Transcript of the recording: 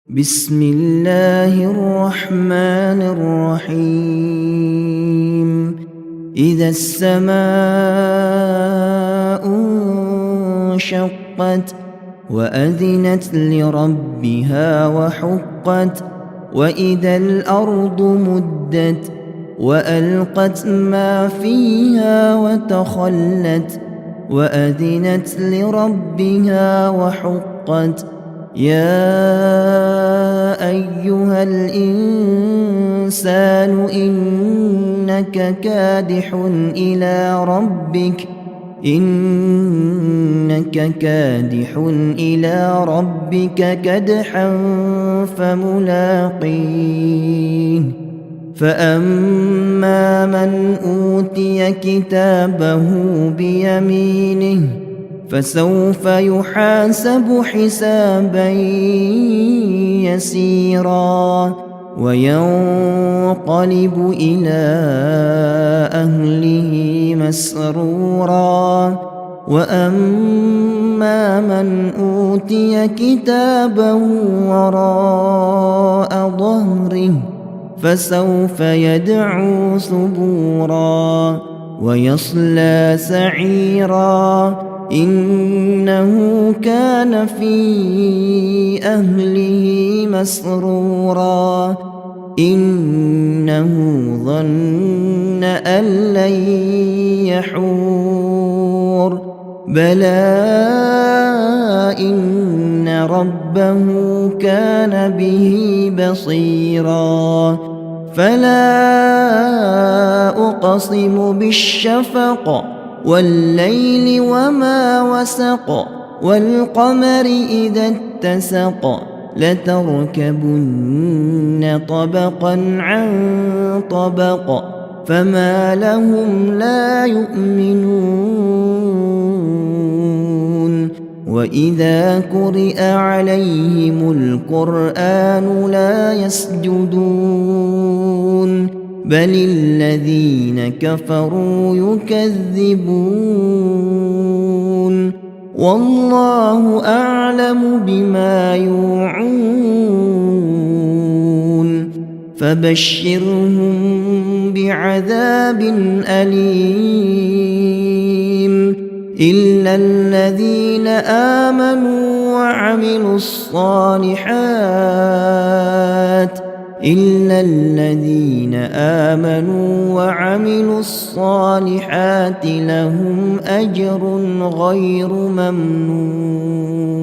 بسم الله الرحمن الرحيم. إذا السماء انشقت وأذنت لربها وحقت، وإذا الأرض مدت وألقت ما فيها وتخلت وأذنت لربها وحقت. يا أيها الإنسان إنك كادح إلى ربك كدحا فملاقيه. فأما من أوتي كتابه بيمينه فسوف يحاسب حسابا يسيرا وينقلب إلى أهله مسرورا. وأما من أوتي كتابه وراء ظهره فسوف يدعو ثبورا ويصلى سعيرا، إنه كان في أهله مسرورا، إنه ظن أن لن يحور. بلى إن ربه كان به بصيرا. فلا أقسم بالشفق والليل وما وسق والقمر إذا اتسق لتركبن طبقا عن طبق فما لهم لا يؤمنون. وإذا قرئ عليهم القرآن لا يسجدون بل الذين كفروا يكذبون. والله أعلم بما يوعون فبشرهم بعذاب أليم إلا الذين آمنوا وعملوا الصالحات لهم أجر غير ممنون.